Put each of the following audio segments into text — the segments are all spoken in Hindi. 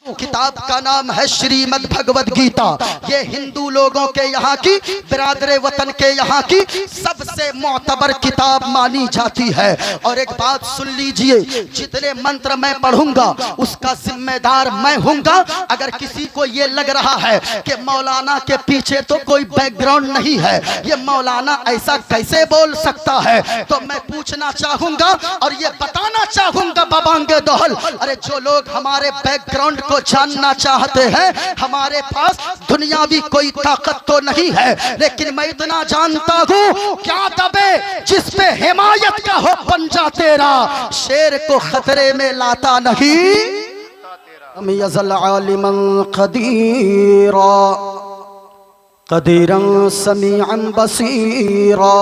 किताब का नाम है श्रीमद् भगवद गीता। ये हिंदू लोगों के यहाँ की, बिरादरे वतन के यहाँ की सबसे मोतबर किताब मानी जाती है। और एक बात सुन लीजिए, जितने मंत्र मैं पढ़ूंगा उसका जिम्मेदार मैं हूँगा। अगर किसी को ये लग रहा है कि मौलाना के पीछे तो कोई बैकग्राउंड नहीं है, ये मौलाना ऐसा कैसे बोल सकता है, तो मैं पूछना चाहूंगा और ये बताना चाहूंगा बाबांगे दोहल, अरे जो लोग हमारे बैकग्राउंड को जानना चाहते हैं, हमारे पास दुनियावी कोई ताकत तो नहीं है, लेकिन मैं इतना जानता हूँ, क्या दबे जिस पे हिमायत का हो पंजा तेरा, शेर को खतरे में लाता नहीं। हम यज़ल आलिमन क़दीरा क़दीरन समीअन बसीरा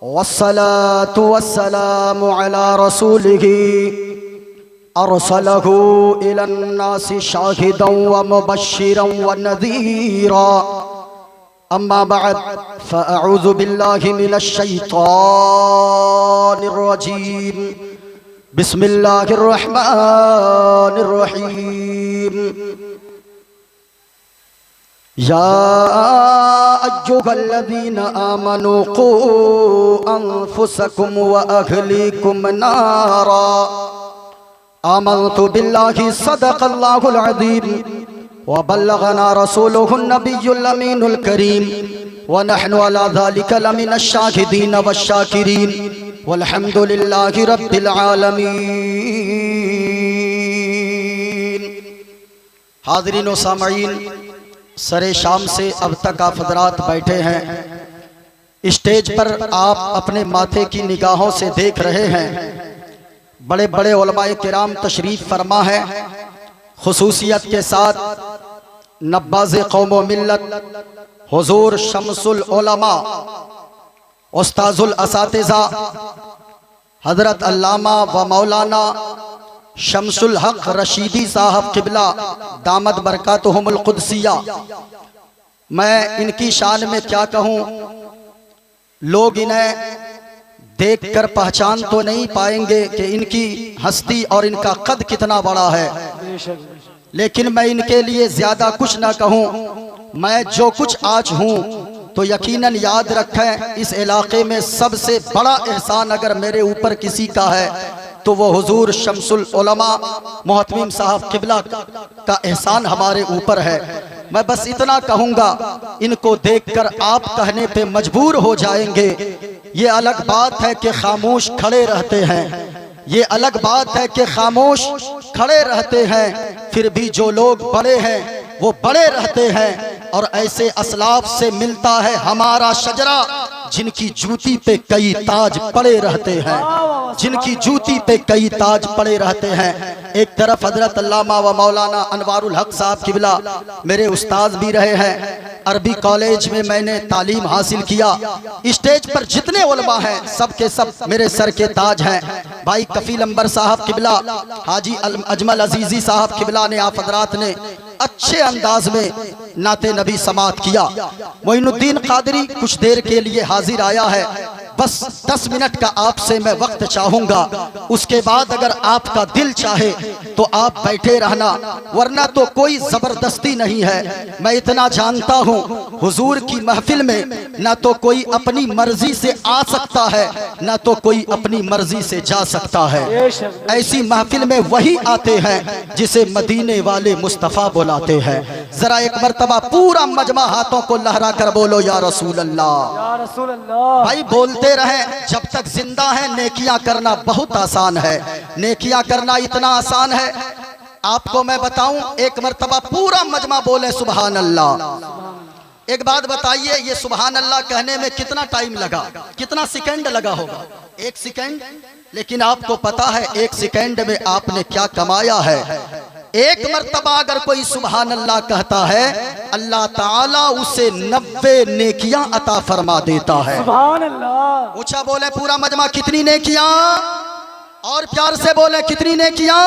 वस्सलातु वस्सलामु अला रसूलिही अरसलहू इलन नासि शाहिदन व मुबश्शिरन व नज़ीरा। अम्मा बअद फ़अऊज़ु बिल्लाहि मिनश शैतानिर रजीम। बिस्मिल्लाहिर रहमानिर रहीम। या अय्युहल्लज़ीना आमनू क़ू अन्फुसकुम व अहलीकुम नारा। आमन्तु बिल्लाहि सदक़ल्लाहुल अज़ीम व बल्लगना रसूलुहुन नबियुल अमीनुल करीम व नहनु अला ज़ालिका लमिनश शाहिदीन वश्शाकिरीन वल्हम्दुलिल्लाहि रब्बिल आलमीन। हाज़रीन व सामईन, सरे शाम से अब तक आप हज़रात बैठे हैं। स्टेज पर आप अपने माथे की निगाहों से देख रहे हैं, बड़े बड़े उलमाए किराम तशरीफ फरमा है। खुसूसियत के साथ नब्बाज़े कौम मिल्लत हुजूर शम्सुल उलमा उस्ताजुल असातिज़ा हज़रत अल्लामा व मौलाना शम्सुल हक रशीदी साहब किबला दामद बरकातुहुमुल कुद्सिया। मैं इनकी शान में क्या कहूँ, लोग इन्हें देखकर पहचान तो नहीं पाएंगे कि इनकी हस्ती और इनका कद कितना बड़ा है, लेकिन मैं इनके लिए ज्यादा कुछ ना कहूँ। मैं जो कुछ आज हूँ तो यकीनन याद रखें, इस इलाके में सबसे बड़ा एहसान अगर मेरे ऊपर किसी का है तो वो हुजूर शम्सुल उलमा मोहतमीम साहब किबला का एहसान हमारे ऊपर है। मैं बस इतना कहूँगा, इनको देखकर आप कहने पे मजबूर हो जाएंगे। ये अलग बात है कि खामोश खड़े रहते हैं, ये अलग बात है कि खामोश खड़े रहते हैं, फिर भी जो लोग बड़े हैं वो बड़े रहते हैं। और ऐसे असलाफ से मिलता है हमारा शजरा, जिनकी जूती पे कई ताज पड़े रहते हैं, जिनकी जूती पे कई ताज पड़े रहते हैं। एक तरफ हजरत अल्लामा व मौलाना अनवारुल हक साहब किबला मेरे उस्ताद भी रहे हैं, अरबी कॉलेज में मैंने तालीम हासिल किया। स्टेज पर जितने उलमा हैं सब के सब मेरे सर के ताज हैं। भाई कफील अंबर साहब किबला, हाजी अजमल अजीजी साहब किबला ने, आप हजरात ने अच्छे अंदाज में नाते नबी समात किया। मोइनुद्दीन कादरी कुछ देर के लिए हाजिर आया है, बस 10 मिनट का आपसे मैं वक्त चाहूंगा, उसके बाद अगर आपका दिल चाहे तो आप बैठे रहना, वरना तो कोई जबरदस्ती नहीं है। मैं इतना जानता हूँ, हुजूर की महफिल में ना तो कोई अपनी मर्जी से आ सकता है, ना तो कोई अपनी मर्जी से जा सकता है। ऐसी महफिल में वही आते हैं जिसे मदीने वाले मुस्तफ़ा बुलाते हैं। जरा एक मर्तबा पूरा मजमा हाथों को लहरा कर बोलो या रसूल अल्लाह। भाई बोलते रहे, जब तक जिंदा है नेकियां करना बहुत आसान है, नेकियां करना इतना आसान है। आपको मैं बताऊं, एक मर्तबा पूरा मजमा बोले सुभान अल्लाह। एक बात बताइए, ये सुभान अल्लाह कहने में कितना टाइम लगा, कितना सेकंड लगा होगा? 1 सेकंड। लेकिन आपको पता है 1 सेकंड में आपने क्या कमाया है? एक मर्तबा अगर कोई सुभान अल्लाह कहता है, अल्लाह ताला उसे 90 नेकियां अता फरमा देता है। सुभान अल्लाह। ऊंचा बोले पूरा मजमा, कितनी नेकियां? और प्यार से बोले कितनी नेकियां?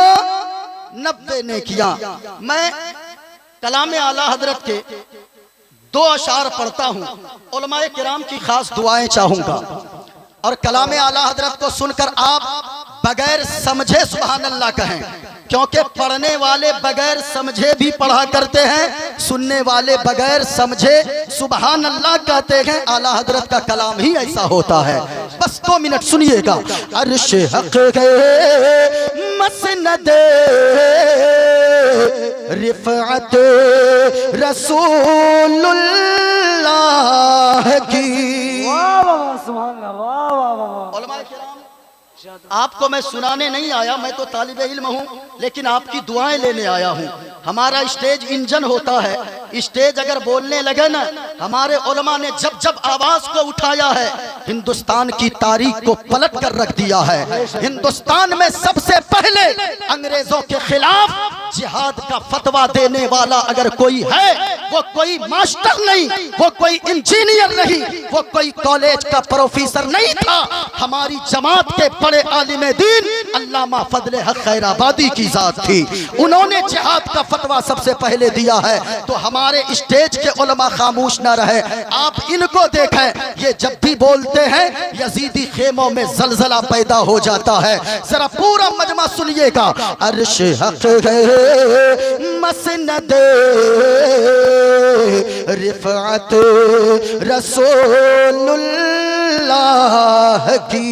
90 नेकियां। मैं कलाम आला हजरत के 2 अशार पढ़ता हूँ, उलमाए किराम की खास दुआएं चाहूंगा, और कलाम आला हजरत को सुनकर आप बगैर समझे सुभान अल्लाह कहें, क्योंकि पढ़ने वाले बगैर समझे भी पढ़ा करते हैं, सुनने वाले बगैर समझे सुबहान अल्लाह कहते हैं। आला हजरत का कलाम ही ऐसा होता है। बस 2 मिनट सुनिएगा। अर्श हक है मसनद रिफअत रसूलुल्लाह की। उलमाए किराम, आपको मैं सुनाने नहीं आया, मैं तो तालिबे इल्म हूँ, लेकिन आपकी दुआएं लेने आया हूँ। हमारा स्टेज इंजन होता है। स्टेज अगर बोलने लगे ना, हमारे उलमा ने जब जब आवाज को उठाया है, हिंदुस्तान की तारीख को पलट कर रख दिया है। हिंदुस्तान में सबसे पहले अंग्रेजों के खिलाफ जिहाद का फतवा देने वाला अगर कोई है, वो कोई मास्टर नहीं, वो कोई इंजीनियर नहीं, वो कोई कॉलेज का प्रोफेसर नहीं था। हमारी जमात के बड़े आलिम दीन अल्लामा फजले हक खैराबादी की जात थी। उन्होंने जिहाद का फतवा सबसे पहले दिया है। तो हमारे स्टेज के उलमा खामोश न रहे। आप इनको देखें, ये जब भी बोलते हैं यजीदी खेमों में जलजला पैदा हो जाता है। जरा पूरा मजमा सुनिएगा। अर्श हक है मसनद रिफअत रसूलुल्लाह की।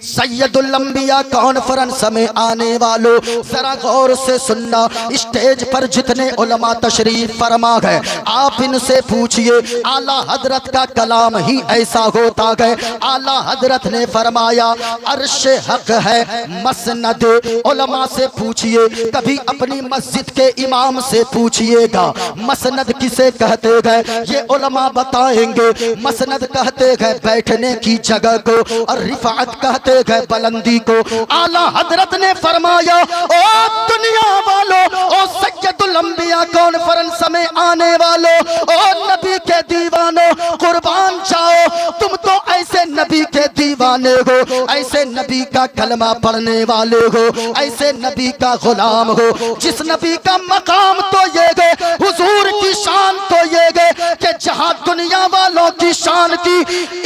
सैयदुल अंबिया कॉन्फ्रेंस में आने वालों, जरा गौर से सुनना। स्टेज पर जितने उलमा तशरीफ फरमा गए, आप इनसे पूछिए आला हजरत का कलाम ही ऐसा होता है। आला हजरत ने फरमाया अर्श हक है मसनद। उलमा से पूछिए, कभी अपनी मस्जिद के इमाम से पूछिएगा मसनद किसे कहते गए, ये उलमा बताएंगे। मसनद कहते गए बैठने की जगह को, और रिफात कहते गए बुलंदी को। आला हजरत ने फरमाया ओ दुनिया वालों, ओ सैयदुल अंबिया कॉन्फ्रेंस में आने वालों, ओ नबी के दीवानों, कुर्बान जाओ, तुम तो ऐसे नबी के दीवाने हो, ऐसे नबी का कलमा पढ़ने वाले हो, ऐसे नबी का गुलाम हो, जिस नबी का मकाम तो ये गए, हुजूर की शान तो ये गए कि जहां दुनिया वालों की शान की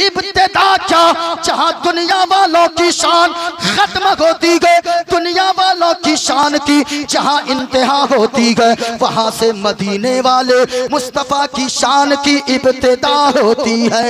इब्तिदा क्या, जहां दुनिया वालों की शान खत्म होती गए, दुनिया वालों की शान की जहां इंतहा होती गए, वहां से मदीने वाले मुस्तफा की शान की इब्तिदा होती है।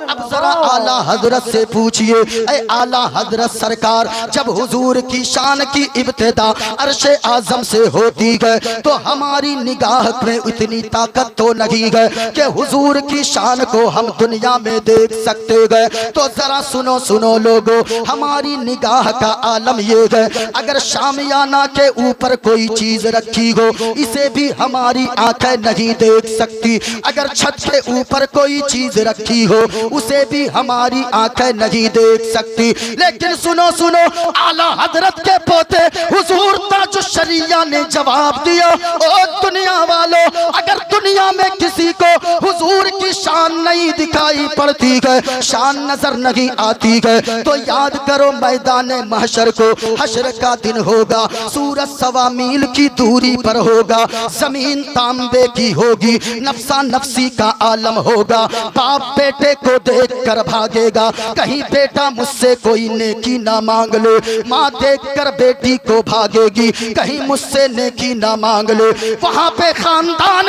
अब जरा आला हजरत से पूछिए, ऐ आला हजरत सरकार, जब हुजूर की शान की इब्तिदा अर्शे आजम से होती गए, तो हमारी निगाह में इतनी ताकत तो नहीं गए कि हुजूर की शान को हम दुनिया में देख सकते गए। तो जरा सुनो सुनो लोगों, हमारी निगाह का आलम ये है, अगर शामियाना के ऊपर कोई चीज रखी हो, इसे भी हमारी आंखें नहीं देख सकती। अगर छत के ऊपर कोई चीज रखी हो, उसे भी हमारी आंखें नहीं देख सकती। लेकिन सुनो सुनो, आला हजरत के पोते हुजूर ताजुश्शरिया ने जवाब दिया, ओ दुनिया वालों, अगर दुनिया में किसी को हुजूर की शान नहीं दिखाई पड़ती है, शान नजर नहीं आती है, तो याद करो मैदान महशर को, हशर का दिन होगा, सूरज 1.25 मील की दूरी पर होगा, जमीन तांबे की होगी, नफसा नफसी का आलम होगा। बाप बेटे को देख कर भागेगा, कहीं बेटा मुझसे कोई नेकी ना मांग ले, माँ देख कर बेटी को भागेगी, कहीं मुझसे नेकी ना मांग ले। वहाँ पे खानदान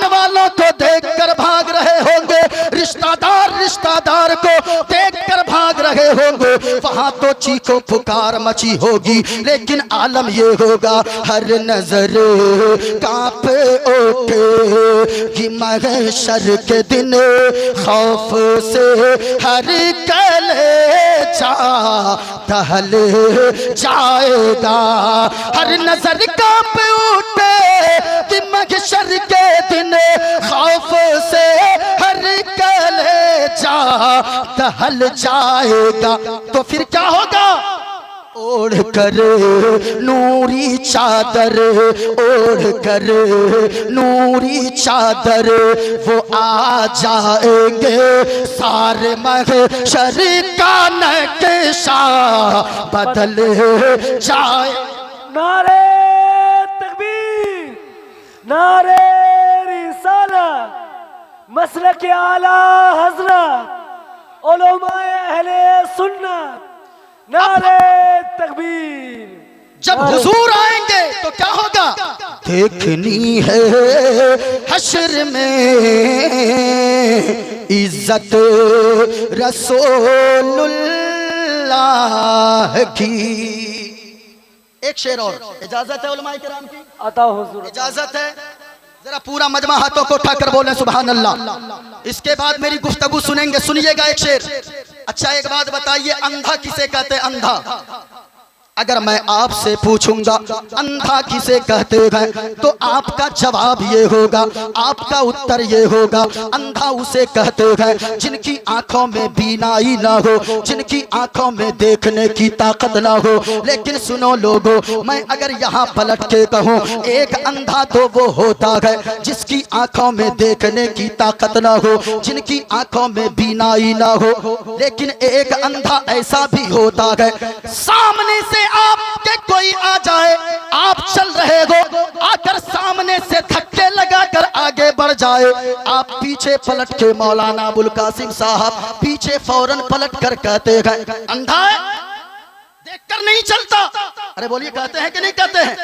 वालों को देख कर भाग रहे होंगे, रिश्तेदार को देख कर भाग रहे होंगे, वहाँ तो चीखो पुकार मची होगी। लेकिन आलम ये होगा, हर नजर कांप उठे कि महशर के दिन खौफ से हर कलेजा दहल जाएगा। हर नजर कांप उठे कि महशर के दिन खौफ से हर कलेजा दहल जाएगा। तो फिर क्या होगा? ओढ़ कर नूरी चादर, ओढ़ कर नूरी चादर, वो आ जाएंगे सारे महशर का नक्शा बदल जाए। नारे तकबीर, नारे रिसालत, मसलक आला हजरत, उलमाए अहले सुन्नत, नारे तकबीर। जब हुजूर आएंगे तो क्या होगा? देखनी है हश्र में इज्जत रसूलुल्लाह की। एक शेर और, इजाजत है उलमाए किराम की? अता हुजूर, इजाजत है? जरा पूरा मजमा हाथों को उठाकर बोले सुभान अल्लाह। इसके बाद मेरी गुफ्तगू सुनेंगे, सुनिएगा एक शेर। अच्छा एक बात बताइए, अंधा किसे कहते हैं? अंधा अगर मैं आपसे पूछूंगा अंधा किसे कहते हैं तो आपका जवाब ये होगा, आपका उत्तर ये होगा, अंधा उसे कहते हैं जिनकी आंखों में बीनाई ना हो, जिनकी आंखों में देखने की ताकत ना हो। लेकिन सुनो लोगों, मैं अगर यहाँ पलट के कहूँ, एक अंधा तो वो होता है जिसकी आंखों में देखने की ताकत ना हो, जिनकी आंखों में बीनाई ना हो। लेकिन एक अंधा ऐसा भी होता है, सामने से आपके कोई आ जाए, आप चल रहे हो, आकर सामने से धक्के लगाकर आगे बढ़ जाए, आप पीछे पलट के, मौलाना अबुल कासिम साहब पीछे फौरन पलट कर कहते हैं अंधा है, देखकर नहीं चलता। अरे बोलिए, कहते हैं कि नहीं कहते हैं?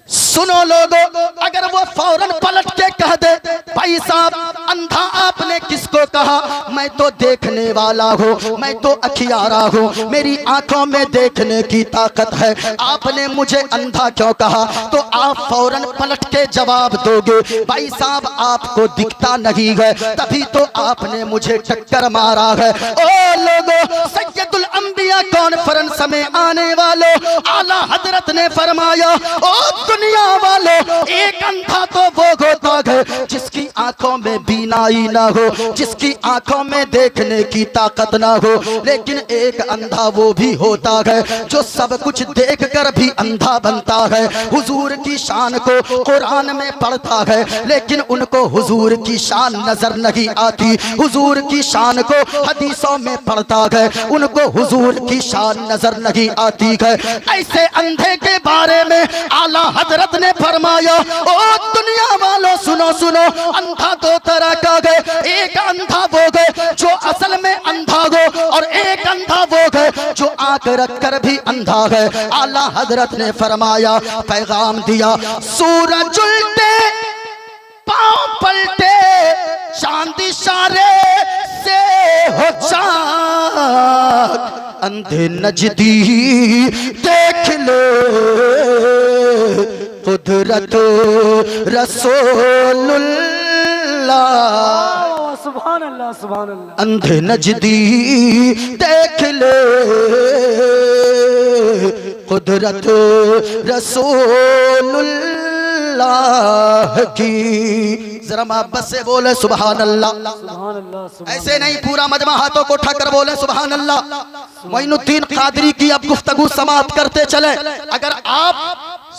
सुनो लोगों, अगर वो फौरन पलट के कह दे भाई साहब अंधा आपने किसको कहा? मैं तो देखने वाला हूँ, मैं तो अखियारा हूँ, मेरी आंखों में देखने की ताकत है, आपने मुझे अंधा क्यों कहा? तो आप फौरन पलट के जवाब दोगे भाई साहब आपको दिखता नहीं है, तभी तो आपने मुझे टक्कर मारा है। ओ लोगों, सैयदुल अंबिया कॉन्फ्रेंस में आने वालों, आला हजरत ने फरमाया, ओ दुनिया वालों, एक अंधा तो वो होता है जिसकी आंखों में बीनाई ना हो, जिसकी आंखों में देखने की ताकत ना हो। लेकिन एक अंधा वो भी होता है जो सब कुछ देखकर भी अंधा बनता है। हुजूर की शान को कुरान में पढ़ता है, लेकिन उनको हुजूर की शान नजर नहीं आती। हुजूर की शान को हदीसों में पढ़ता है, उनको हुजूर की शान नजर नहीं आती है। ऐसे अंधे के बारे में आला हजरत ने फरमाया, ओ दुनिया वालों सुनो सुनो, अंधा दो तरह का है, एक अंधा वो है जो असल में अंधा हो, और एक अंधा वो है जो आंख रख कर भी अंधा है। आला हजरत ने फरमाया, पैगाम दिया, सूरज उल्टे पांव पलटे, चांद इशारे से हो चाक, अंधे नजदी देख लो कुदरत रसूलुल्लाह। सुभान अल्लाह, सुभान अल्लाह। अंधे नजदी देख ले कुदरत रसूलुल्लाह की। जरा मोहब्बत से बोले सुभान अल्लाह। सुभान अल्लाह, सुभान ऐसे नहीं, पूरा मजमा हाथों को उठाकर बोले सुभान अल्लाह। मोइनुद्दीन कादरी की अब गुफ्तगू समाप्त करते चले। अगर आप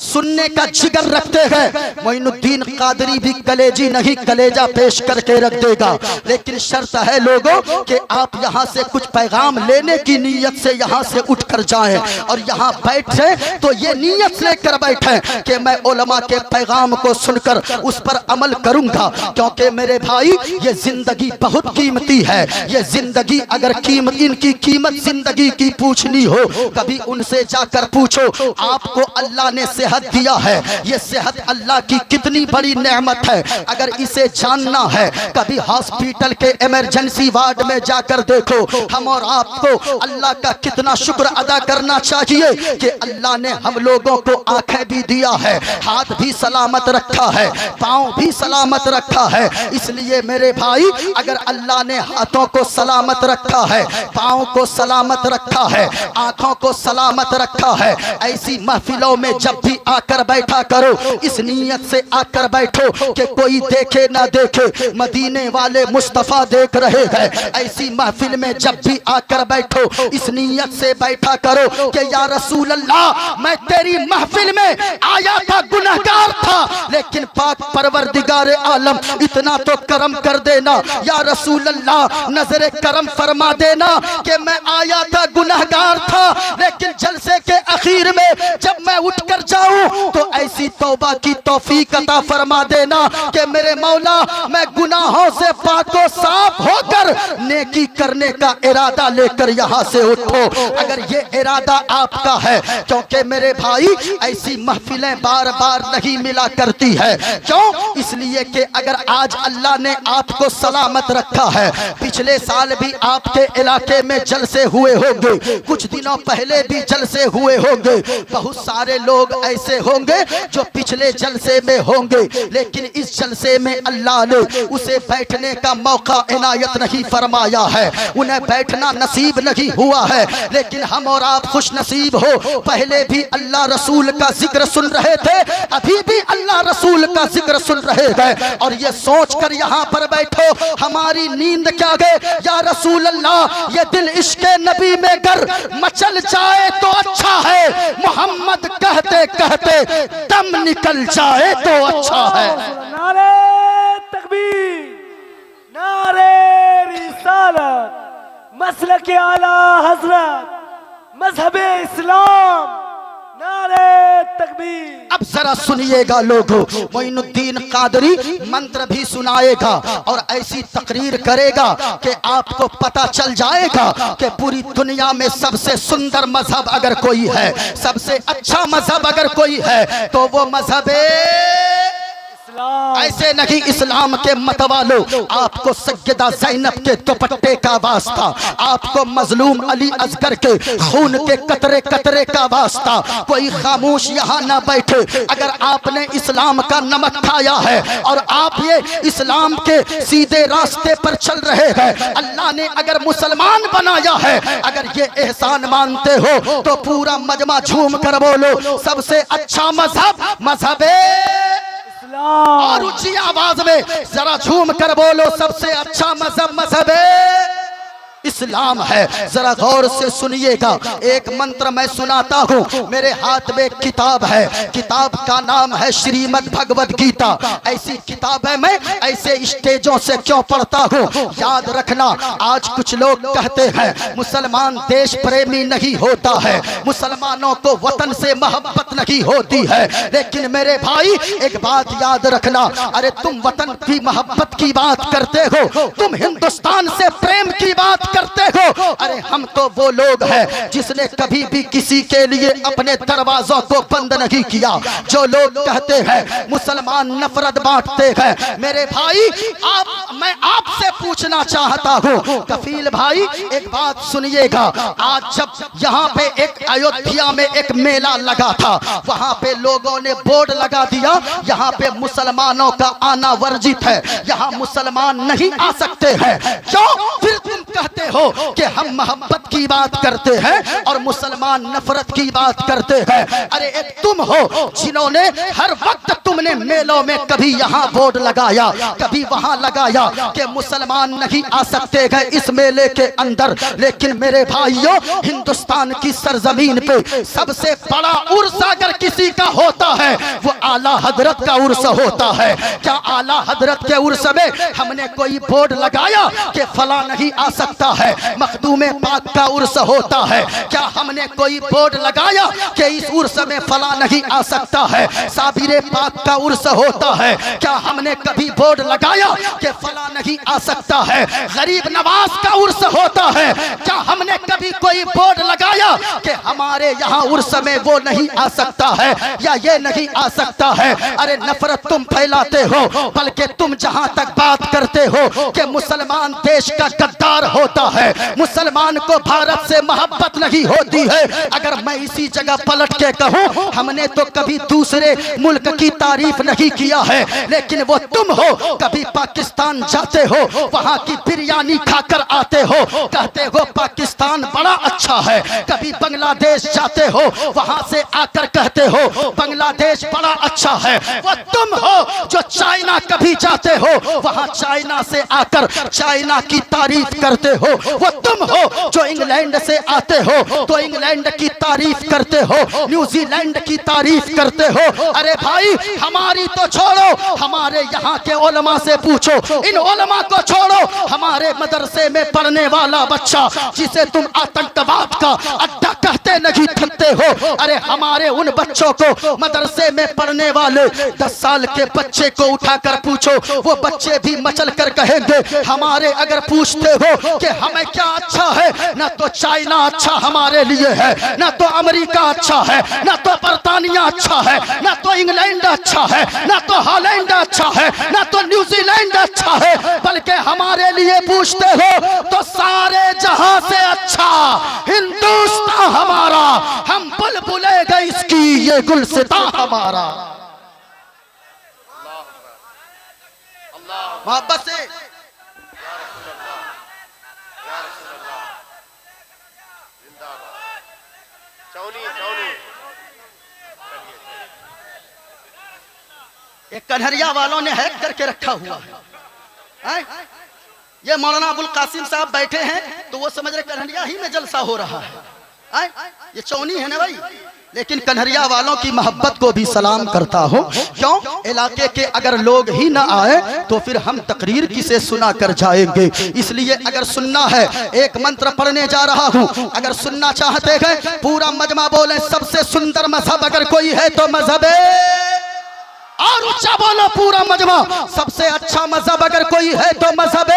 सुनने का जिगर रखते हैं, मोइनुद्दीन कादरी भी कलेजी नहीं कलेजा पेश करके रख देगा। लेकिन शर्त है लोगों कि आप यहाँ से कुछ पैगाम लेने की नीयत से यहाँ से उठकर जाएं, और यहाँ बैठे तो ये नीयत लेकर बैठे कि मैं उलमा के पैगाम को सुनकर उस पर अमल करूंगा। क्योंकि मेरे भाई, ये जिंदगी बहुत कीमती है। ये जिंदगी अगर कीमत, इनकी कीमत जिंदगी की पूछनी हो, कभी उनसे जाकर पूछो, आपको अल्लाह ने सेहत दिया है, ये सेहत अल्लाह की कितनी बड़ी नेमत है। अगर इसे जानना है, कभी हॉस्पिटल के इमरजेंसी वार्ड में जाकर देखो, हम और आपको अल्लाह का कितना शुक्र अदा करना चाहिए कि अल्लाह ने हम लोगों को आंखें भी दिया है, हाथ भी सलामत रखा है, पांव भी सलामत रखा है। इसलिए मेरे भाई, अगर अल्लाह ने हाथों को सलामत रखा है, पांव को सलामत रखा है, आंखों को सलामत रखा है, ऐसी महफिलों में जब भी आकर बैठा करो, इस नीयत से आकर बैठो कि कोई देखे ना देखे, मदीने वाले मुस्तफा देख रहे हैं। ऐसी महफिल में जब भी आकर बैठो, इस नीयत से बैठा करो कि या रसूल अल्लाह, मैं तेरी महफिल में आया था, गुनहगार था, लेकिन पाक परवरदिगार आलम इतना तो करम कर देना या रसूल अल्लाह, नजर करम फरमा देना कि मैं आया था गुनहगार था, लेकिन जलसे के आखिर में जब मैं उठकर जाऊं तो ऐसी तौबा की तौफीक अता फरमा देना कि मेरे मौला मैं गुनाहों से पाको साफ होकर नेकी करने का इरादा लेकर यहाँ से उठो। अगर ये इरादा आपका है, क्योंकि मेरे भाई ऐसी महफिलें बार बार नहीं मिला करती है। क्यों? इसलिए कि अगर आज अल्लाह ने आपको सलामत रखा है, पिछले साल भी आपके इलाके में जलसे हुए होंगे, कुछ दिनों पहले भी जलसे हुए होंगे, बहुत सारे लोग ऐसे होंगे जो पिछले जलसे में होंगे, लेकिन इस जलसे में अल्लाह ने उसे बैठने का मौका इनायत नहीं फरमाया है, उन्हें बैठना नसीब नहीं हुआ है। लेकिन हम और आप खुश नसीब हो, पहले भी अल्लाह रसूल का जिक्र सुन रहे थे, अभी भी अल्लाह रसूल का जिक्र सुन रहे हैं, और ये सोच कर यहाँ पर बैठो हमारी नींद क्या गए या रसूल अल्लाह, ये दिल इश्क़े नबी में गर मचल जाए तो अच्छा है, मोहम्मद कहते कहते दम निकल जाए तो अच्छा है। नारे तकबीर, नारे रिसालत, मसलक आला हजरत, मजहबे इस्लाम, नारे तकबीर। अब जरा सुनिएगा लोगों, मोइनुद्दीन कादरी मंत्र भी सुनाएगा और ऐसी तकरीर करेगा कि आपको पता चल जाएगा कि पूरी दुनिया में सबसे सुंदर मजहब अगर कोई है, सबसे अच्छा मजहब अगर कोई है तो वो मजहब ऐसे नहीं इस्लाम के मतवालो। आपको सैयदा ज़ैनब के दुपट्टे का वास्ता, आपको मजलूम अली असगर के खून के कतरे कतरे का वास्ता। कोई खामोश यहाँ ना बैठे। अगर आपने इस्लाम का नमक खाया है और आप ये इस्लाम के सीधे रास्ते पर चल रहे हैं, अल्लाह ने अगर मुसलमान बनाया है, अगर ये एहसान मानते हो तो पूरा मजमा झूम कर बोलो सबसे अच्छा मजहब मजहबे, और ऊंची आवाज में जरा झूम कर बोलो सबसे अच्छा मजहब मजहब इस्लाम है। जरा गौर से सुनिएगा, एक मंत्र मैं सुनाता हूँ। मेरे हाथ में एक किताब है, किताब का नाम है श्रीमद् भगवद गीता। ऐसी किताबें मैं ऐसे स्टेजों से क्यों पढ़ता हूँ, याद रखना। आज कुछ लोग कहते हैं मुसलमान देश प्रेमी नहीं होता है, मुसलमानों को वतन से मोहब्बत नहीं होती है। लेकिन मेरे भाई एक बात याद रखना, अरे तुम वतन की मोहब्बत की बात करते हो, तुम हिंदुस्तान से प्रेम की बात करते हो। अरे हम तो वो लोग हैं जिसने कभी भी किसी के लिए अपने दरवाजों को बंद नहीं किया। जो लोग कहते हैं मुसलमान नफरत बांटते हैं, मेरे भाई मैं आपसे पूछना चाहता हूँ, कफील भाई एक बात सुनिएगा। आज जब यहाँ पे एक अयोध्या में एक मेला लगा था, वहाँ पे लोगों ने बोर्ड लगा दिया यहाँ पे मुसलमानों का आना वर्जित है, यहाँ मुसलमान नहीं आ सकते हैं। क्यों? फिर तुम कहते हो कि हम मोहब्बत की बात करते हैं और मुसलमान नफरत की बात करते हैं। अरे एक तुम हो जिन्होंने हर वक्त तुमने मेलों में कभी यहाँ बोर्ड लगाया, कभी वहाँ लगाया कि मुसलमान नहीं आ सकते हैं इस मेले के अंदर। लेकिन मेरे भाइयों, हिंदुस्तान की सरजमीन पे सबसे बड़ा उर्स अगर किसी का होता है वो आला हजरत का उर्स होता है। क्या आला हजरत के उर्स में हमने कोई बोर्ड लगाया कि फला नहीं आ सकता है? मखदूम पाक का उर्स होता है, क्या हमने कोई बोर्ड लगाया कि इस उर्स में फला नहीं आ सकता है? साबिर पाक का उर्स होता है, क्या हमने कभी बोर्ड लगाया कि फला नहीं आ सकता है? गरीब नवाज का उर्स होता है, क्या हमने कभी कोई बोर्ड लगाया कि हमारे यहाँ उर्स में वो नहीं आ सकता है या ये नहीं आ सकता है? अरे नफरत तुम फैलाते हो, बल्कि तुम जहाँ तक बात करते हो कि मुसलमान देश का गद्दार होता है, मुसलमान को भारत से मोहब्बत नहीं होती है। अगर मैं इसी जगह पलट के कहूँ हमने तो कभी दूसरे मुल्क की तारीफ नहीं किया है, लेकिन वो तुम हो कभी पाकिस्तान जाते हो, वहाँ की बिरयानी खाकर आते हो, कहते हो पाकिस्तान बड़ा अच्छा है। कभी बांग्लादेश जाते हो, वहाँ से आकर कहते हो बांग्लादेश बड़ा अच्छा है, वो तुम हो जो चाइना कभी जाते हो वहां चाइना से आकर चाइना की तारीफ करते हो, वो तुम हो जो इंग्लैंड से आते हो तो इंग्लैंड की तारीफ करते हो, न्यूजीलैंड की तारीफ करते हो। अरे भाई हमारी तो छोड़ो, हमारे यहाँ के उलमा से पूछो, इन उलमा को छोड़ो, हमारे मदरसे में पढ़ने वाला बच्चा जिसे तुम आतंकवाद का अड्डा कहते नहीं थकते हो, अरे हमारे उन बच्चों को मदरसे में पढ़ने वाले 10 साल के बच्चे को उठाकर पूछो, वो बच्चे भी मचल कर कहेंगे। हमारे अगर पूछते हो कि हमें क्या अच्छा है, ना तो चाइना अच्छा हमारे लिए है, ना तो अमेरिका अच्छा है, ना तो बर्तानिया अच्छा है, ना तो इंग्लैंड अच्छा है, ना तो हॉलैंड अच्छा है, ना तो न्यूजीलैंड अच्छा है, बल्कि हमारे लिए पूछते हो तो सारे जहां से अच्छा हिंदुस्तान हमारा, हम बुलबुले गए इसकी ये गुलसिता हमारा। मोहब्बत से एक कन्हरिया वालों ने हैक करके रखा हुआ है। ये मौलाना अबुल कासिम साहब बैठे हैं तो वो समझ रहे कन्हरिया ही में जलसा हो रहा है। ये चौनी है ना भाई, लेकिन कन्हरिया वालों की मोहब्बत को भी सलाम करता हूँ। क्यों? इलाके के अगर लोग ही ना आए तो फिर हम तकरीर किसे सुना कर जाएंगे। इसलिए अगर सुनना है, एक मंत्र पढ़ने जा रहा हूँ, अगर सुनना चाहते हैं पूरा मजमा बोले सबसे सुंदर मजहब अगर कोई है तो मजहब और ऊंचा बोलो पूरा मजमा, सबसे अच्छा मजहब अगर कोई है तो मजहब।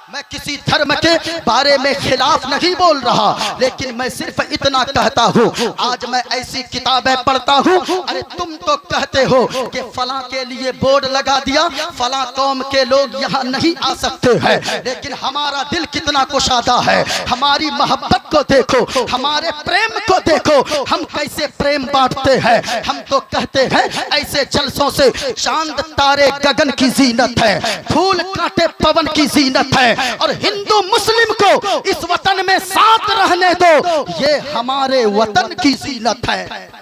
मैं किसी धर्म के बारे में खिलाफ नहीं बोल रहा, लेकिन मैं सिर्फ इतना कहता हूँ, आज मैं ऐसी किताबें पढ़ता हूँ, अरे तुम तो कहते हो कि फला के लिए बोर्ड लगा दिया, फला कौम के लोग यहाँ नहीं आ सकते हैं, लेकिन हमारा दिल कितना कुशादा है। हमारी मोहब्बत को देखो, हमारे प्रेम को देखो, हम कैसे प्रेम बांटते हैं। हम तो कहते हैं ऐसे जलसों से चांद तारे गगन की जीनत है, फूल कांटे पवन की जीनत है, और हिंदू मुस्लिम को इस वतन में साथ रहने दो, ये हमारे वतन की जीनत है।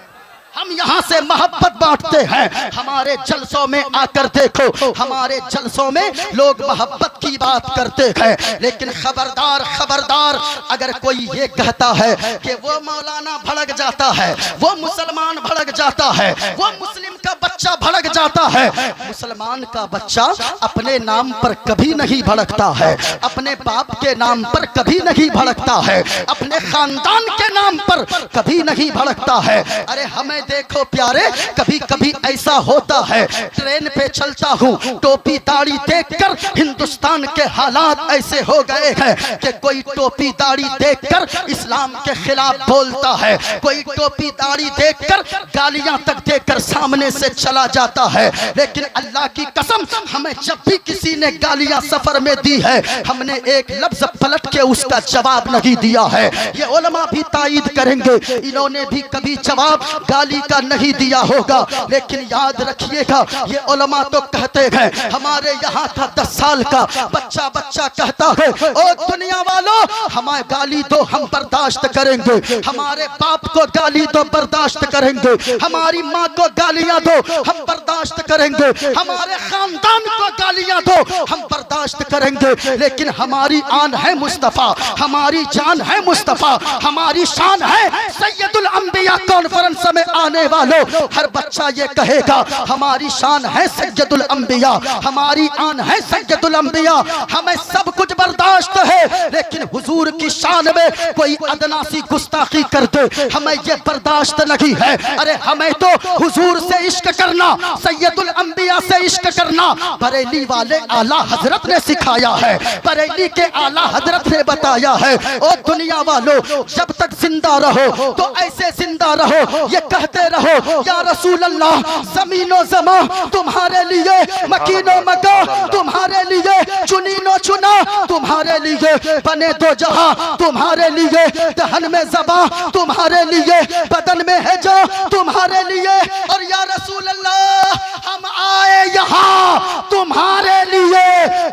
हम यहाँ से मोहब्बत बांटते हैं। हमारे जलसों में आकर देखो, हमारे जलसों में लोग मोहब्बत की बात करते हैं, लेकिन खबरदार खबरदार, अगर कोई ये कहता है कि वो मौलाना भड़क जाता है, वो मुसलमान भड़क जाता है, वो मुस्लिम का बच्चा भड़क जाता है, मुसलमान का बच्चा अपने नाम पर कभी नहीं भड़कता है, अपने बाप के नाम पर कभी नहीं भड़कता है, अपने खानदान के नाम पर कभी नहीं भड़कता है। अरे हमें देखो प्यारे, कभी कभी ऐसा होता है, ट्रेन पे चलता हूँ, टोपी दाढ़ी देखकर हिंदुस्तान के हालात ऐसे हो गए हैं कि कोई टोपी दाढ़ी देखकर इस्लाम के खिलाफ बोलता है, कोई टोपी दाढ़ी देखकर गालियां तक देकर सामने से चला जाता है। लेकिन अल्लाह की कसम, हमें जब भी किसी ने गालियां सफर में दी है, हमने एक लफ्ज पलट के उसका जवाब नहीं दिया है। ये उलमा भी तायद करेंगे, इन्होंने भी कभी जवाब गाली का नहीं दिया होगा, लेकिन याद रखिएगा ये उलमा तो कहते हैं। हमारे यहाँ था 10 साल का बच्चा कहता है, ओ दुनिया वालों हमें गाली दो हम बर्दाश्त करेंगे, हमारे बाप को गाली दो बर्दाश्त करेंगे, हमारी माँ को गालियां दो हम बर्दाश्त करेंगे, हमारे खानदान को गालियां दो हम बर्दाश्त करेंगे, लेकिन हमारी आन है मुस्तफा, हमारी जान है मुस्तफा, हमारी शान है सैयदुल अंबिया। कॉन्फ्रेंस में आने वालों हर बच्चा ये कहेगा हमारी शान है सैयदुल अंबिया, हमारी आन है सैयदुल अंबिया। हमें सब कुछ बर्दाश्त है, लेकिन हुजूर की शान में कोई अदना सी गुस्ताखी कर दे हमें ये बर्दाश्त नहीं है। अरे हमें तो हुजूर से इश्क करना, सैयदुल अंबिया से इश्क करना बरेली वाले आला हजरत ने सिखाया है, बरेली के आला हजरत ने बताया है। ओ दुनिया वालों, जब तक जिंदा रहो तो ऐसे जिंदा रहो, ये कहते रहो या रसूल अल्लाह, जमीनो जमा तुम्हारे लिए, मकीनो मका तुम्हारे लिए, चुनीनो चुना तुम्हारे लिए, बने दो जहां तुम्हारे लिए, दहन में ज़बा तुम्हारे लिए, बदन में है जो तुम्हारे लिए, और या रसूल अल्लाह हम आए यहाँ तुम्हारे लिए,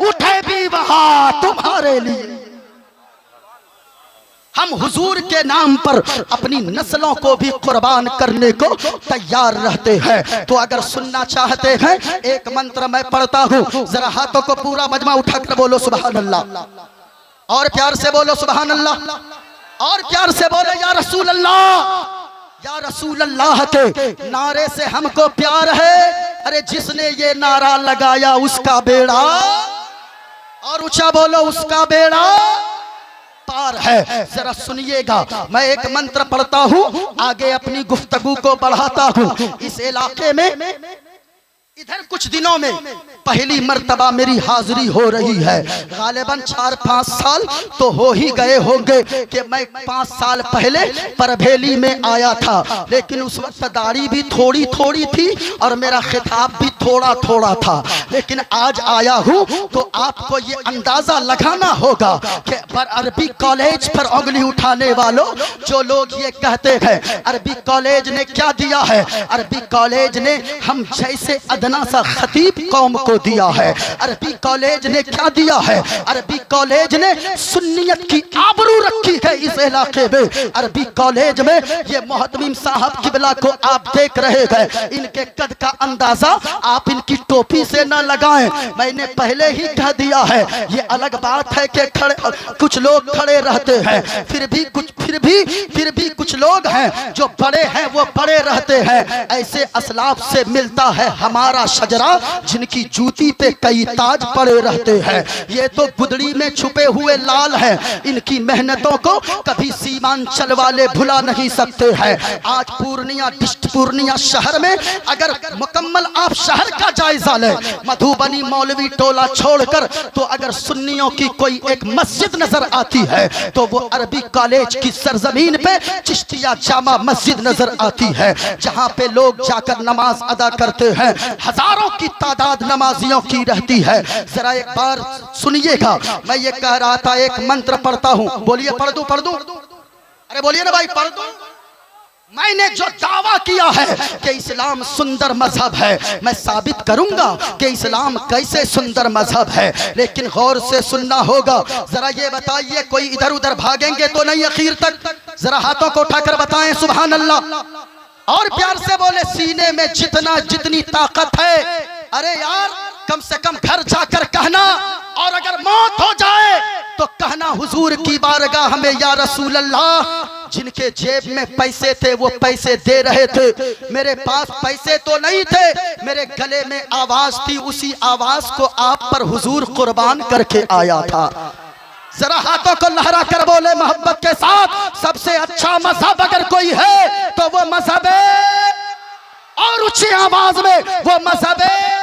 उठे भी वहां तुम्हारे लिए। हम हुजूर के नाम पर अपनी नस्लों को भी कुर्बान करने को तैयार रहते हैं। तो अगर सुनना चाहते हैं, एक मंत्र मैं पढ़ता हूँ, जरा हाथों को पूरा मजमा उठाकर बोलो सुभान अल्लाह, और प्यार से बोलो सुभान अल्लाह, और प्यार से बोलो या रसूल अल्लाह। या रसूल अल्लाह के नारे से हमको प्यार है। अरे जिसने ये नारा लगाया उसका बेड़ा, और ऊंचा बोलो उसका बेड़ा पार है। जरा सुनिएगा, मैं एक मंत्र पढ़ता हूँ, आगे अपनी गुफ्तगू को बढ़ाता हूँ। इस इलाके में इधर कुछ दिनों में पहली मर्तबा मेरी हाजिरी हो रही है। गालिबन 4-5 साल तो हो ही गए होंगे कि मैं 5 साल पहले परभेली में आया था, लेकिन उस वक्त दाढ़ी भी थोड़ी थोड़ी थी और मेरा खिताब भी थोड़ा थोड़ा था। लेकिन आज आया हूँ तो आपको ये अंदाजा लगाना होगा कि पर अरबी कॉलेज पर उंगली उठाने वालों, जो लोग ये कहते हैं अरबी कॉलेज ने क्या दिया है, अरबी कॉलेज ने हम जैसे अदना सा खतीब कौम को दिया है। अरबी कॉलेज ने क्या दिया है, अरबी कॉलेज ने सुन्नियत की आबरू रखी है इस इलाके में। अरबी कॉलेज में ये मोहतमिम साहब किबला को आप देख रहे हैं, इनके कद का अंदाजा आप इनकी टोपी से न लगाएं। मैंने पहले ही कह दिया है, ये अलग बात है कि कुछ लोग खड़े रहते हैं, फिर भी कुछ लोग हैं जो बड़े हैं वो बड़े रहते हैं। ऐसे असलाफ से मिलता है हमारा शजरा, जिनकी जूती पे कई ताज पड़े रहते हैं। ये तो गुदड़ी में छुपे हुए लाल हैं, इनकी मेहनतों को कभी सीमांचल वाले भुला नहीं सकते हैं। आज पूर्णिया शहर में अगर मुकम्मल आप शहर का जायजा लें, मधुबनी मौलवी टोला छोड़कर, तो अगर सुन्नियों की कोई एक मस्जिद नजर आती है तो वो अरबी कॉलेज की सरजमीन पे चिश्तिया जामा मस्जिद नजर आती है, जहाँ पे लोग जाकर नमाज अदा करते हैं। हजारों की तादाद नमाजियों की रहती है। जरा एक बार सुनिएगा, मैं ये कह रहा था, एक मंत्र पढ़ता हूँ। बोलिए पढ़ दूं? अरे बोलिए ना भाई, पढ़ दूं? मैंने जो दावा किया है कि इस्लाम सुंदर मजहब है, मैं साबित करूंगा कि इस्लाम कैसे सुंदर मजहब है, लेकिन गौर से सुनना होगा। जरा ये बताइए, कोई इधर उधर भागेंगे तो नहीं आखिर तक? जरा हाथों को उठाकर बताएं सुभान अल्लाह, और प्यार से बोले सीने में जितनी ताकत है। अरे यार, कम से कम घर जाकर कहना, और अगर मौत हो जाए तो कहना हुजूर की बारगाह में या रसूल अल्लाह, जिनके जेब में पैसे थे वो पैसे दे रहे थे, मेरे पास पैसे तो नहीं थे, मेरे गले में आवाज थी, उसी आवाज को आप पर हुजूर कुर्बान करके आया था। जरा हाथों को लहरा कर बोले मोहब्बत के साथ, सबसे अच्छा मजहब अगर कोई है तो वो मजहब है, और ऊंची आवाज में वो मजहब है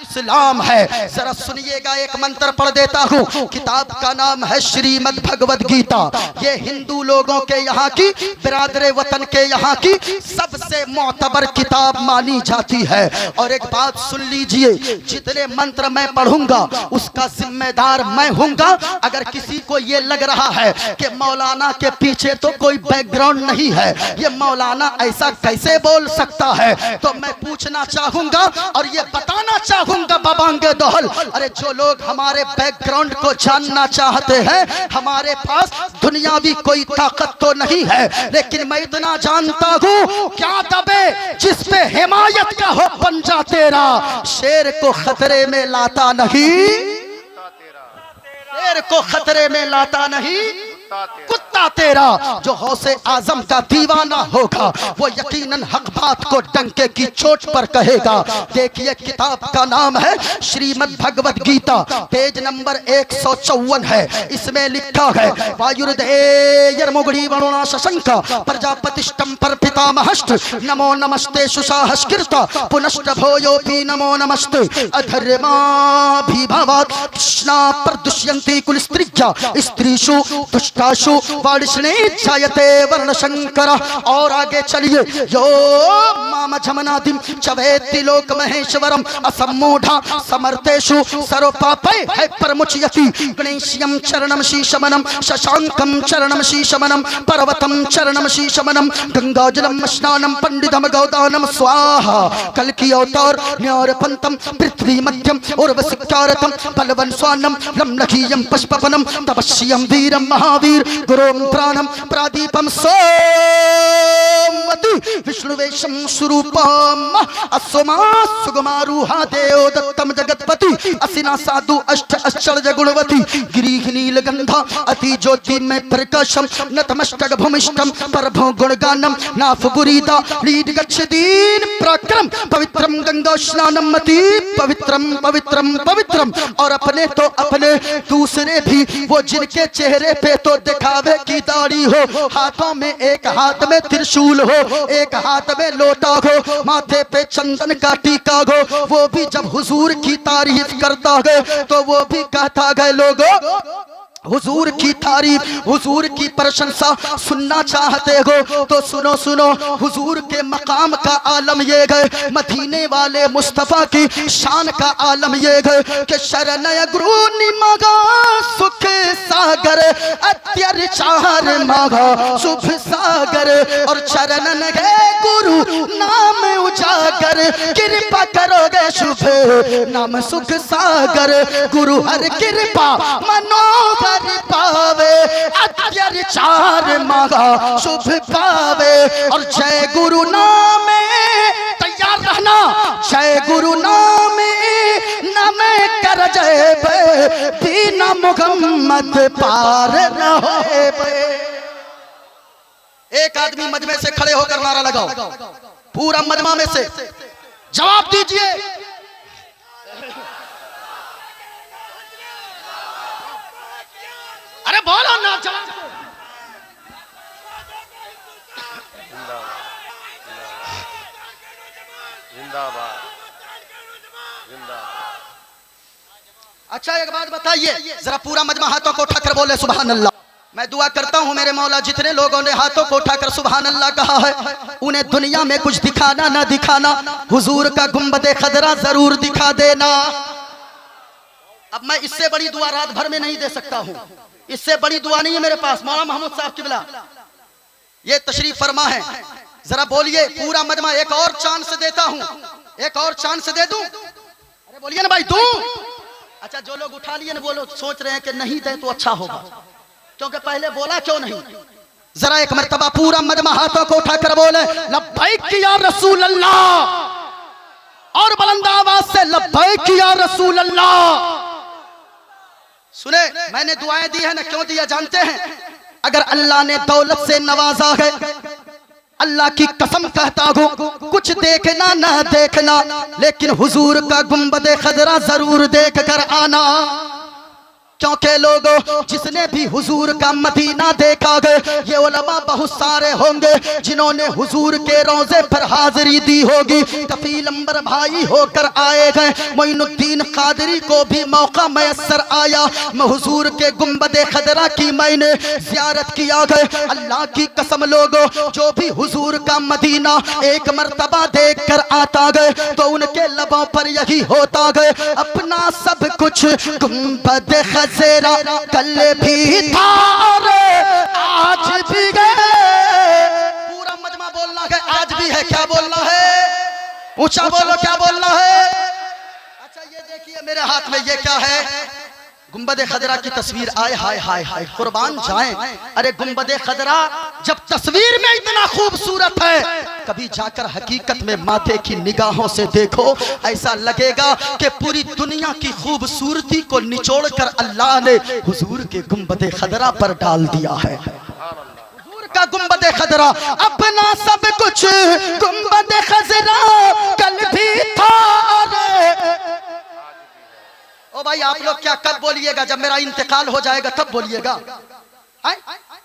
इस्लाम है। जरा सुनिएगा, एक मंत्र पढ़ देता हूँ। किताब का नाम है श्रीमद् भगवद गीता। ये हिंदू लोगों के यहाँ की, बिरादरे वतन के यहाँ की सबसे मोतबर किताब मानी जाती है। और एक बात सुन लीजिए, जितने मंत्र मैं पढ़ूंगा उसका जिम्मेदार मैं हूँगा। अगर किसी को ये लग रहा है कि मौलाना के पीछे तो कोई बैकग्राउंड नहीं है, ये मौलाना ऐसा कैसे बोल सकता है, तो मैं पूछना चाहूंगा और ये बताना चाहूंगा बाबांगे दोहल। अरे जो लोग हमारे बैकग्राउंड को जानना चाहते हैं, हमारे पास दुनियावी कोई ताकत तो नहीं है, लेकिन मैं इतना जानता हूँ, क्या दबे जिस पे हिमायत का हो पंजा तेरा, शेर को खतरे में लाता नहीं, शेर को खतरे में लाता नहीं कुत्ता तेरा। जो हौसे आजम का दीवाना होगा वो यकीनन हक बात को डंके की चोट पर कहेगा। देखिए, किताब का नाम है श्रीमद् भगवद गीता, पेज नंबर 154 है। इसमें लिखा है, वायुर्देयर्मुगुड़ी वरुणा शशंका प्रजापतिष्टम पर पितामहश्च नमो नमस्ते सुसाहस्कृता पुनश्च भोयोपि नमो नमस्ते अधर्माभिभवात् कृष्णा प्रदुष्यन्ति कुलस्त्रिज्या स्त्रीषु दुष्टाशु वाडिष्णे जायते वर्ण शंकर। और आगे चलिए, यो माम झमनादिम चवेति लोक महेश्वरम असम्मूढ़ा समर्थेषु सर्वपापै है परमुच्यति गणेश्यम चरणम शीशमनम शशांकम चरणम शीशमनम पर्वतम चरणम शीशमनम गंगाजलम स्नानम पंडितम गौदानम स्वाहा। कल की अवतार न्यारपंतम पृथ्वी मध्यम उर्वशिकारतम बलवन स्वानम लम्लखीयम पुष्पवनम तपस्यम वीरम महावीर महावीर गुरुं प्राणं प्रदीपं सोमवती विष्णुवेशं स्वरूपम् अस्वमा सुगमारूहा देव दत्तम जगतपति असिना साधु अष्ट आश्चर्य गुणवती गिरीह नीलगंधा अति ज्योति में प्रकाशम नतमस्तक भूमिष्ठम परभो गुणगानम नाफ बुरीदा लीड गच्छदीन प्रक्रम पवित्रम गंगा स्नानम मति पवित्रम पवित्रम पवित्रम। और अपने तो अपने दूसरे भी वो जिनके चेहरे पे तो दिखावे की दाढ़ी हो, हाथों में एक हाथ में त्रिशूल हो, एक हाथ में लोटा हो, माथे पे चंदन का टीका हो, वो भी जब हुजूर की तारीफ करता है तो वो भी कहता है लोगों हुजूर की तारीफ हुजूर की प्रशंसा सुनना चाहते हो तो सुनो सुनो। हुजूर के मकाम का आलम ये है, मदीने वाले मुस्तफा की शान का आलम ये है कि शरण गुरु निमगा सुख सागर अत्याचार मागा शुभ सागर और चरणन है गुरु नाम उजागर कृपा करोगे शुभ नाम सुख सागर गुरु हर कृपा मनोहर पावे अत्याचार मांगा शुभ पावे। और जय गुरु नामे तैयार रहना, जय गुरु नामे नमे कर जय बिना मुहम्मद पार न होए। एक आदमी मजमे से खड़े होकर नारा लगाओ, पूरा मजमा में से जवाब दीजिए। अरे बोलो ना जवाब। जिंदाबाद जिंदाबाद। अच्छा एक बात बताइए, जरा पूरा मजमा हाथों को उठाकर बोले सुभान अल्लाह। मैं दुआ करता हूँ मेरे मौला जितने लोगों ने हाथों को उठाकर सुभान अल्लाह कहा है उन्हें दुनिया में कुछ दिखाना ना दिखाना, हुजूर का गुंबदे खदरा जरूर दिखा देना। अब मैं इससे बड़ी दुआ रात भर में नहीं दे सकता हूँ, इससे बड़ी दुआ नहीं है मेरे पास। मौला मोहम्मद साहब किबला ये तशरीफ फरमा है, जरा बोलिए पूरा मजमा। एक और चांस देता हूँ, एक और चांस दे दूं? अरे बोलिए ना भाई दूं। अच्छा जो लोग उठा लिए ना वो लोग सोच रहे हैं कि नहीं दे तो अच्छा होगा, क्योंकि पहले बोला क्यों नहीं। जरा एक मर्तबा पूरा मजमा हाथों को उठाकर बोले लब्बैक या रसूल अल्लाह, और बुलंद आवाज से लब्बैक या रसूल अल्लाह। सुने मैंने दुआएं दी है ना, क्यों दिया जानते हैं? अगर अल्लाह ने दौलत से नवाजा है, अल्लाह की कसम कहता हूँ कुछ देखना ना देखना, लेकिन हुजूर का गुंबदे खजरा जरूर देख कर आना। क्योंकि लोगों जिसने भी हुजूर का मदीना देखा है, ये उलमा बहुत सारे होंगे जिन्होंने हुजूर के रोजे पर हाजिरी दी होगी। कफील अंबर भाई होकर आए गए, मोइनुद्दीन कादरी को भी मौका मैसर आया, हुजूर के गुंबदे खदरा की मैंने ज़ियारत किया है। अल्लाह की कसम लोगों जो भी हुजूर का मदीना एक मर्तबा देख कर आता है तो उनके लबों पर यही होता है अपना सब कुछ गुंबदे खजरा कल भी था आज भी गए। पूरा मजमा बोलना है आज भी है, क्या बोलना है? ऊंचा बोलो क्या बोलना है? अच्छा ये देखिए मेरे हाथ में ये क्या है? गुंबदे खदरा की तस्वीर। आए हाय हाय हाय कुर्बान जाएं। अरे गुंबदे खदरा जब तस्वीर में इतना खूबसूरत है, कभी जाकर हकीकत में माथे की निगाहों से देखो, ऐसा लगेगा कि पूरी दुनिया की खूबसूरती को निचोड़कर अल्लाह ने हुजूर के गुंबदे खदरा पर डाल दिया है। हुजूर का गुंबदे खदरा अपना सब कुछ गुंबदे खदरा कल भी था। ओ भाई आप लोग क्या कब बोलिएगा? जब मेरा इंतकाल हो जाएगा तब बोलिएगा।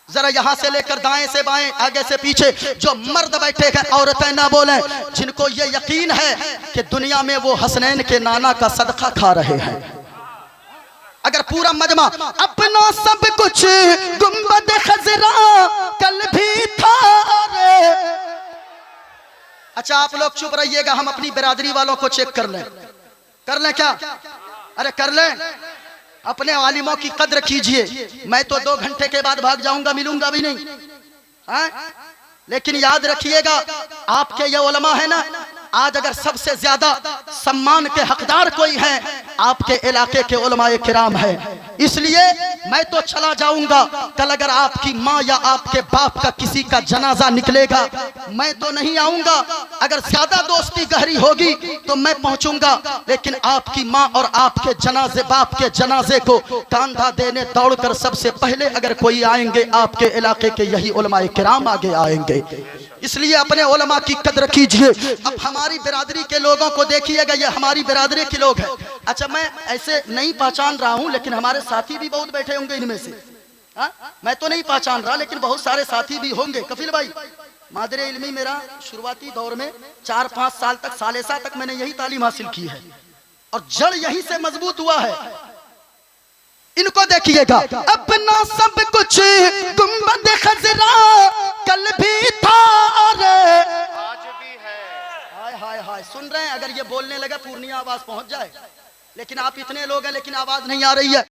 जरा यहाँ से लेकर दाएं से बाएं आगे से पीछे जो मर्द बैठे हैं औरतें ना बोलें, जिनको ये यकीन है कि दुनिया में वो हसनैन के नाना का सदका खा रहे हैं। अगर पूरा मजमा अपना सब कुछ गुंबद खजरा कल भी था रे। अच्छा आप लोग चुप रहिएगा, हम अपनी बिरादरी वालों को चेक कर लें। कर लें क्या? अरे कर लें। अपने आलिमों की कद्र कीजिए। मैं तो 2 घंटे के बाद भाग जाऊंगा, मिलूंगा भी नहीं है? लेकिन याद रखिएगा आपके ये उलमा है ना, आज अगर सबसे ज्यादा सम्मान के हकदार कोई है आपके इलाके के उलमाए किराम है। इसलिए मैं तो चला जाऊंगा, कल अगर आपकी माँ या आपके बाप का किसी का जनाजा निकलेगा मैं तो नहीं आऊंगा। अगर ज्यादा दोस्ती गहरी होगी तो मैं पहुंचूंगा, लेकिन आपकी माँ और आपके जनाजे, बाप के जनाजे को कांधा देने दौड़कर सबसे पहले अगर कोई आएंगे आपके इलाके के यही उलमाए किराम आगे आएंगे। इसलिए अपने उलमा की कदर कीजिए। अब हमारी बिरादरी के लोगों को देखिएगा, ये हमारी बिरादरी के लोग हैं। अच्छा, मैं ऐसे नहीं पहचान रहा हूं, लेकिन हमारे साथी भी बहुत बैठे होंगे इनमें से। मैं तो नहीं पहचान रहा, लेकिन बहुत सारे साथी भी होंगे। कफिल भाई, मादरे इल्मी मेरा शुरुआती दौर में 4-5 साल तक, सालेसा तक मैंने यही तालीम हासिल की है और जड़ यहीं से मजबूत हुआ है। इनको देखिएगा, अपना सब कुछ गुंबद खजरा कल भी था और आज भी है। हाय हाय हाय, सुन रहे हैं? अगर ये बोलने लगा पूर्णिया आवाज पहुंच जाए, लेकिन आप इतने लोग हैं लेकिन आवाज नहीं आ रही है।